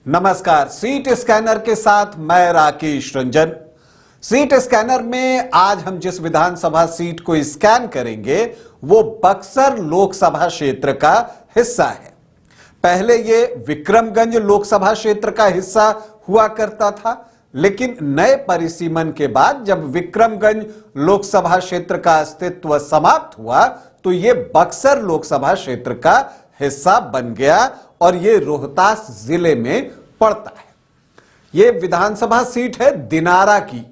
नमस्कार। Seat scanner के साथ मैं राकेश रंजन। सीट स्कैनर में आज हम जिस विधानसभा सीट को स्कैन करेंगे वो बक्सर लोकसभा क्षेत्र का हिस्सा है। पहले ये विक्रमगंज लोकसभा क्षेत्र का हिस्सा हुआ करता था, लेकिन नए परिसीमन के बाद जब विक्रमगंज लोकसभा क्षेत्र का अस्तित्व समाप्त हुआ तो ये बक्सर लोकसभा क्षेत्र का हिस्सा बन गया और ये रोहतास जिले में पड़ता है। ये विधानसभा सीट है दिनारा की।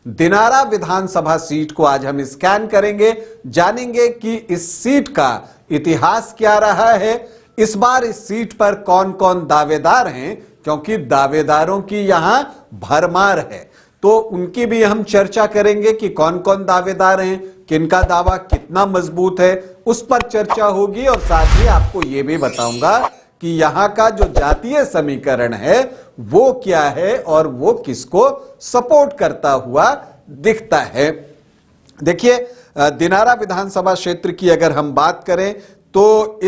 दिनारा विधानसभा सीट को आज हम स्कैन करेंगे, जानेंगे कि इस सीट का इतिहास क्या रहा है, इस बार इस सीट पर कौन कौन दावेदार हैं, क्योंकि दावेदारों की यहां भरमार है। तो उनकी भी हम चर्चा करेंगे कि कौन कौन दावेदार हैं, किनका दावा कितना मजबूत है, उस पर चर्चा होगी। और साथ ही आपको यह भी बताऊंगा कि यहां का जो जातीय समीकरण है वो क्या है और वो किसको सपोर्ट करता हुआ दिखता है। देखिए, दिनारा विधानसभा क्षेत्र की अगर हम बात करें तो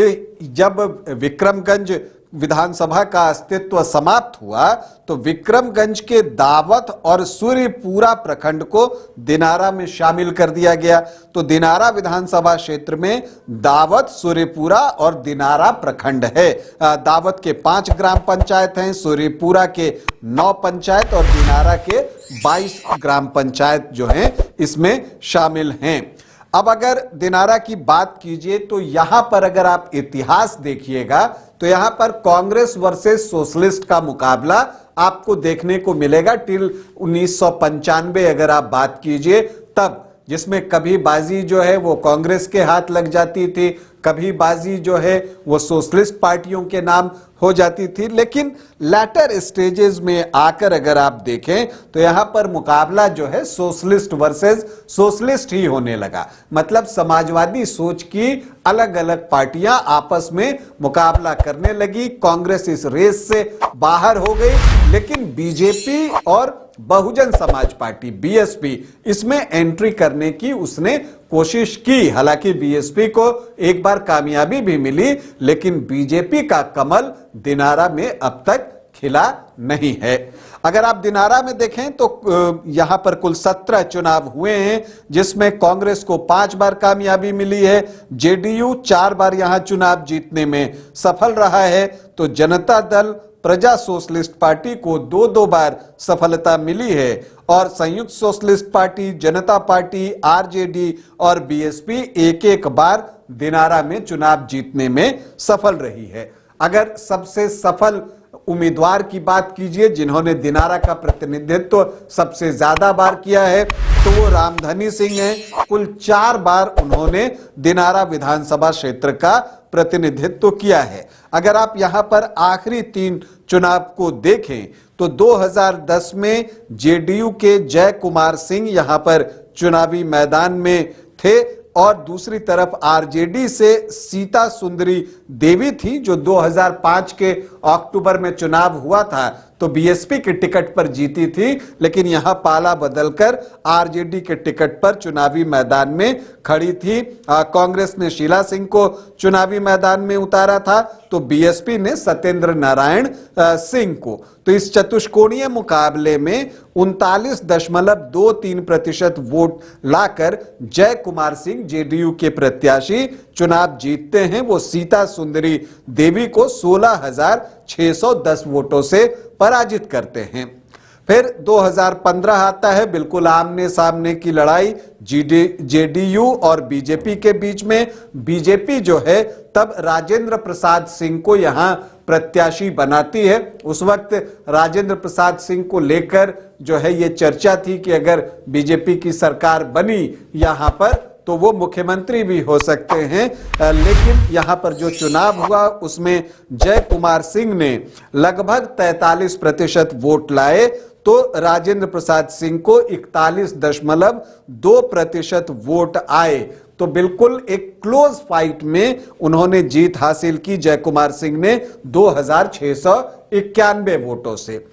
जब विक्रमगंज विधानसभा का अस्तित्व समाप्त हुआ तो विक्रमगंज के दावत और सूर्यपुरा प्रखंड को दिनारा में शामिल कर दिया गया। तो दिनारा विधानसभा क्षेत्र में दावत, सूर्यपुरा और दिनारा प्रखंड है। दावत के 5 ग्राम पंचायत हैं, सूर्यपुरा के 9 पंचायत और दिनारा के 22 ग्राम पंचायत जो हैं इसमें शामिल हैं। अब अगर दिनारा की बात कीजिए तो यहां पर अगर आप इतिहास देखिएगा तो यहां पर कांग्रेस वर्सेस सोशलिस्ट का मुकाबला आपको देखने को मिलेगा टिल 1995 अगर आप बात कीजिए तब, जिसमें कभी बाजी जो है वो कांग्रेस के हाथ लग जाती थी, कभी बाजी जो है वो सोशलिस्ट पार्टियों के नाम हो जाती थी। लेकिन लैटर स्टेजेस में आकर अगर आप देखें तो यहां पर मुकाबला जो है सोशलिस्ट वर्सेस सोशलिस्ट ही होने लगा। मतलब समाजवादी सोच की अलग अलग पार्टियां आपस में मुकाबला करने लगी। कांग्रेस इस रेस से बाहर हो गई, लेकिन बीजेपी और बहुजन समाज पार्टी बीएसपी इसमें एंट्री करने की उसने कोशिश की। हालांकि बीएसपी को एक बार कामयाबी भी मिली, लेकिन बीजेपी का कमल दिनारा में अब तक खिला नहीं है। अगर आप दिनारा में देखें तो यहां पर कुल 17 चुनाव हुए हैं, जिसमें कांग्रेस को 5 बार कामयाबी मिली है, जेडीयू 4 बार यहां चुनाव जीतने में सफल रहा है, तो जनता दल प्रजा सोशलिस्ट पार्टी को 2-2 बार सफलता मिली है और संयुक्त सोशलिस्ट पार्टी, जनता पार्टी, आरजेडी और बीएसपी 1-1 बार दिनारा में चुनाव जीतने में सफल रही है। अगर सबसे सफल उम्मीदवार की बात कीजिए जिन्होंने दिनारा का प्रतिनिधित्व सबसे ज्यादा बार किया है तो वो रामधनी सिंह हैं। कुल 4 बार उन्होंने दिनारा विधानसभा क्षेत्र का प्रतिनिधित्व किया है। अगर आप यहां पर आखिरी 3 चुनाव को देखें तो 2010 में जेडीयू के जय कुमार सिंह यहां पर चुनावी मैदान में थे और दूसरी तरफ आरजेडी से सीता सुंदरी देवी थी जो 2005 के अक्टूबर में चुनाव हुआ था तो बीएसपी के टिकट पर जीती थी, लेकिन यहां पाला बदलकर आरजेडी के टिकट पर चुनावी मैदान में खड़ी थी। कांग्रेस ने शीला सिंह को चुनावी मैदान में उतारा था तो बीएसपी ने सत्येंद्र नारायण सिंह को। तो इस चतुष्कोणीय मुकाबले में 39.23% वोट लाकर जय कुमार सिंह जेडीयू के प्रत्याशी चुनाव जीतते हैं। वो सीता सुंदरी देवी को 16,610 वोटों से पराजित करते हैं। फिर 2015 आता है, बिल्कुल आमने सामने की लड़ाई जेडीयू और बीजेपी के बीच में। बीजेपी जो है तब राजेंद्र प्रसाद सिंह को यहां प्रत्याशी बनाती है। उस वक्त राजेंद्र प्रसाद सिंह को लेकर जो है ये चर्चा थी कि अगर बीजेपी की सरकार बनी यहां पर तो वो मुख्यमंत्री भी हो सकते हैं। लेकिन यहां पर जो चुनाव हुआ उसमें जय कुमार सिंह ने लगभग 43% वोट लाए तो राजेंद्र प्रसाद सिंह को 41.2% वोट आए। तो बिल्कुल एक क्लोज फाइट में उन्होंने जीत हासिल की जय कुमार सिंह ने 2,691 वोटों से।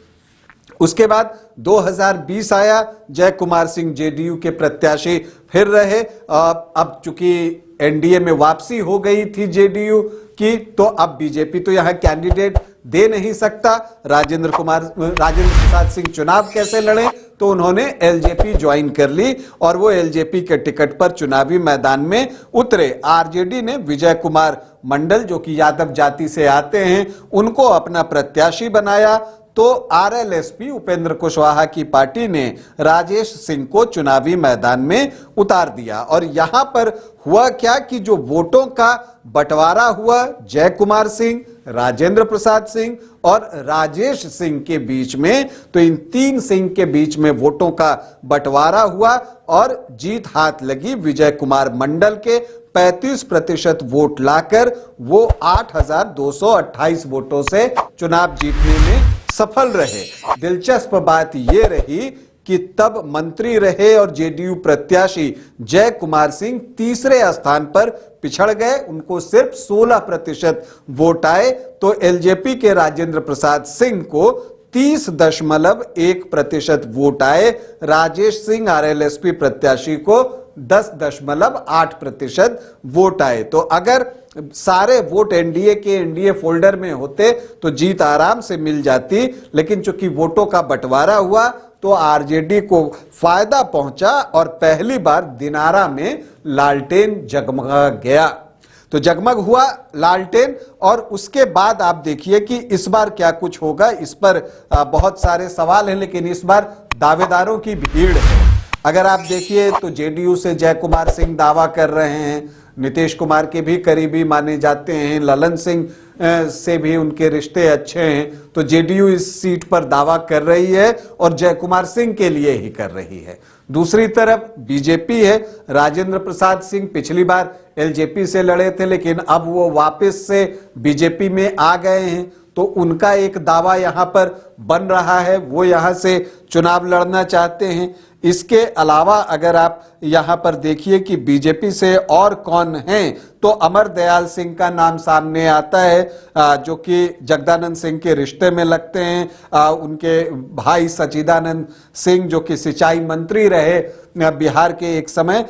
उसके बाद 2020 आया, जय कुमार सिंह जेडीयू के प्रत्याशी फिर रहे। अब चूंकि एनडीए में वापसी हो गई थी जेडीयू की, तो अब बीजेपी तो यहां कैंडिडेट दे नहीं सकता। राजेंद्र प्रसाद सिंह चुनाव कैसे लड़े, तो उन्होंने एलजेपी ज्वाइन कर ली और वो एलजेपी के टिकट पर चुनावी मैदान में उतरे। आरजेडी ने विजय कुमार मंडल, जो कि यादव जाति से आते हैं, उनको अपना प्रत्याशी बनाया। तो आरएलएसपी उपेंद्र कुशवाहा की पार्टी ने राजेश सिंह को चुनावी मैदान में उतार दिया। और यहां पर हुआ क्या कि जो वोटों का बंटवारा हुआ जय कुमार सिंह, राजेंद्र प्रसाद सिंह और राजेश सिंह के बीच में, तो इन तीन सिंह के बीच में वोटों का बंटवारा हुआ और जीत हाथ लगी विजय कुमार मंडल के। 35% वोट लाकर वो 8,228 वोटों से चुनाव जीतने में सफल रहे। दिलचस्प बात यह रही कि तब मंत्री रहे और जेडीयू प्रत्याशी जय कुमार सिंह तीसरे स्थान पर पिछड़ गए, उनको सिर्फ 16% वोट आए। तो एलजेपी के राजेंद्र प्रसाद सिंह को 30.1% वोट आए। राजेश सिंह आरएलएसपी प्रत्याशी को 10.8% वोट आए। तो अगर सारे वोट एनडीए फोल्डर में होते तो जीत आराम से मिल जाती, लेकिन चूंकि वोटों का बंटवारा हुआ तो आरजेडी को फायदा पहुंचा और पहली बार दिनारा में लालटेन जगमगा गया। तो जगमग हुआ लालटेन और उसके बाद आप देखिए कि इस बार क्या कुछ होगा। इस पर बहुत सारे सवाल हैं, लेकिन इस बार दावेदारों की भीड़ है। अगर आप देखिए तो जेडीयू से जय कुमार सिंह दावा कर रहे हैं, नीतीश कुमार के भी करीबी माने जाते हैं, ललन सिंह से भी उनके रिश्ते अच्छे हैं। तो जेडीयू इस सीट पर दावा कर रही है और जय कुमार सिंह के लिए ही कर रही है। दूसरी तरफ बीजेपी है। राजेंद्र प्रसाद सिंह पिछली बार एलजेपी से लड़े थे, लेकिन अब वो वापस से बीजेपी में आ गए हैं। तो उनका एक दावा यहां पर बन रहा है, वो यहां से चुनाव लड़ना चाहते हैं। इसके अलावा अगर आप यहां पर देखिए कि बीजेपी से और कौन हैं, तो अमर दयाल सिंह का नाम सामने आता है, जो कि जगदानंद सिंह के रिश्ते में लगते हैं। उनके भाई सचिदानंद सिंह, जो कि सिंचाई मंत्री रहे बिहार के एक समय,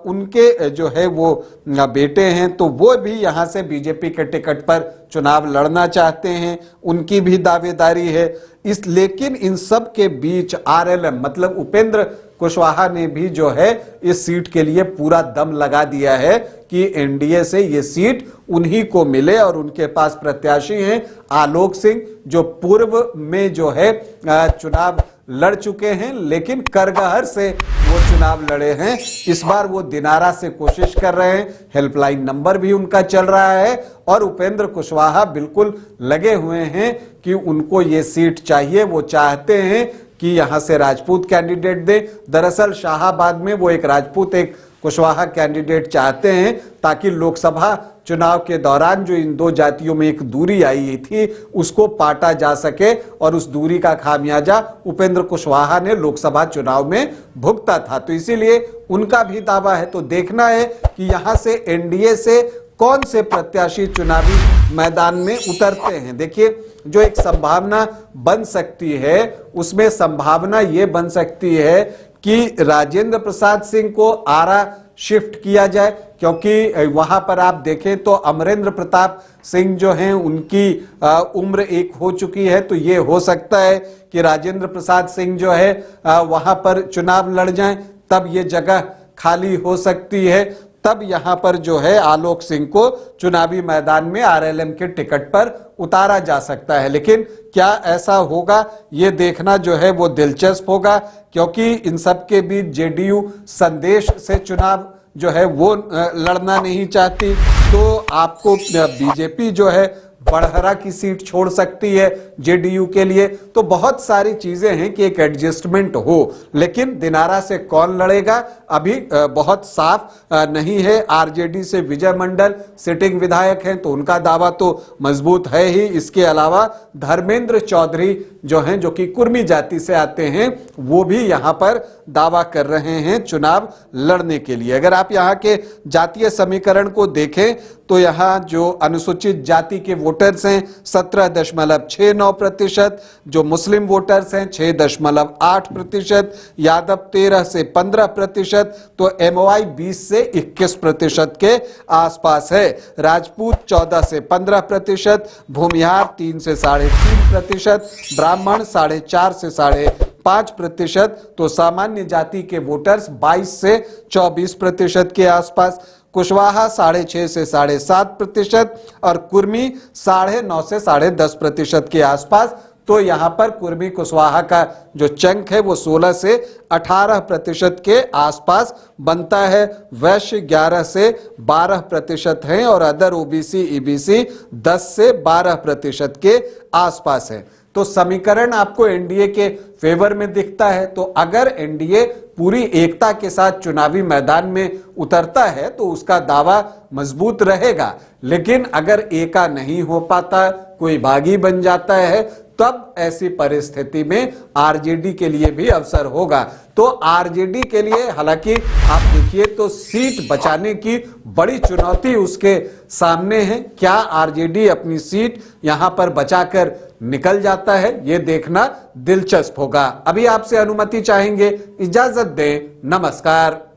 उनके जो है वो बेटे हैं। तो वो भी यहां से बीजेपी के टिकट पर चुनाव लड़ना चाहते हैं, उनकी भी दावेदारी है। लेकिन इन सब के बीच आरएलएम मतलब उपेंद्र कुशवाहा ने भी जो है इस सीट के लिए पूरा दम लगा दिया है कि एनडीए से ये सीट उन्हीं को मिले। और उनके पास प्रत्याशी हैं आलोक सिंह, जो पूर्व में जो है चुनाव लड़ चुके हैं, लेकिन करगहर से वो चुनाव लड़े हैं। इस बार वो दिनारा से कोशिश कर रहे हैं, हेल्पलाइन नंबर भी उनका चल रहा है और उपेंद्र कुशवाहा बिल्कुल लगे हुए हैं कि उनको ये सीट चाहिए। वो चाहते हैं कि यहां से राजपूत कैंडिडेट दे। दरअसल शाहाबाद में वो एक राजपूत एक कुशवाहा कैंडिडेट चाहते हैं, ताकि लोकसभा चुनाव के दौरान जो इन दो जातियों में एक दूरी आई थी उसको पाटा जा सके, और उस दूरी का खामियाजा उपेंद्र कुशवाहा ने लोकसभा चुनाव में भुगता था। तो इसीलिए उनका भी दावा है। तो देखना है कि यहां से एनडीए से कौन से प्रत्याशी चुनावी मैदान में उतरते हैं। देखिए, जो एक संभावना बन सकती है उसमें संभावना ये बन सकती है कि राजेंद्र प्रसाद सिंह को आरा शिफ्ट किया जाए, क्योंकि वहां पर आप देखें तो अमरेंद्र प्रताप सिंह जो हैं उनकी उम्र एक हो चुकी है। तो ये हो सकता है कि राजेंद्र प्रसाद सिंह जो है वहां पर चुनाव लड़ जाएं, तब ये जगह खाली हो सकती है। तब यहां पर जो है आलोक सिंह को चुनावी मैदान में आरएलएम के टिकट पर उतारा जा सकता है। लेकिन क्या ऐसा होगा ये देखना जो है वो दिलचस्प होगा, क्योंकि इन सब के बीच जेडीयू संदेश से चुनाव जो है वो लड़ना नहीं चाहती। तो आपको बीजेपी जो है बड़हरा की सीट छोड़ सकती है जेडीयू के लिए। तो बहुत सारी चीजें हैं कि एक एडजस्टमेंट हो, लेकिन दिनारा से कौन लड़ेगा अभी बहुत साफ नहीं है। आरजेडी से विजय मंडल सिटिंग विधायक हैं, तो उनका दावा तो मजबूत है ही। इसके अलावा धर्मेंद्र चौधरी जो हैं, जो कि कुर्मी जाति से आते हैं, वो भी यहां पर दावा कर रहे हैं चुनाव लड़ने के लिए। अगर आप यहां के जातीय समीकरण को देखें तो यहां जो अनुसूचित जाति के वोटर्स हैं 17.69%, जो मुस्लिम वोटर्स हैं 6.8%, यादव 13 से 15%, तो एमओआई 20 से 21% के आसपास है, राजपूत 14 से 15%, भूमिहार 3 से 3.5%, ब्राह्मण 4.5 से 5.5%, तो सामान्य जाति के वोटर्स 22 से 24% के आसपास, कुशवाहा 6.5 से 7.5% और कुर्मी 9.5 से 10.5% के आसपास। तो यहां पर कुर्मी कुशवाहा का जो चंक है वो 16 से 18% के आसपास बनता है, वैश्य 11 से 12% हैं और अदर ओबीसी ईबीसी 10 से 12% के आसपास है। तो समीकरण आपको एनडीए के फेवर में दिखता है। तो अगर एनडीए पूरी एकता के साथ चुनावी मैदान में उतरता है तो उसका दावा मजबूत रहेगा, लेकिन अगर एका नहीं हो पाता, कोई बागी बन जाता है, तब ऐसी परिस्थिति में आरजेडी के लिए भी अवसर होगा। तो आरजेडी के लिए हालांकि आप देखिए तो सीट बचाने की बड़ी चुनौती उसके सामने है। क्या आरजेडी अपनी सीट यहां पर बचाकर निकल जाता है, यह देखना दिलचस्प होगा। अभी आपसे अनुमति चाहेंगे, इजाजत दें, नमस्कार।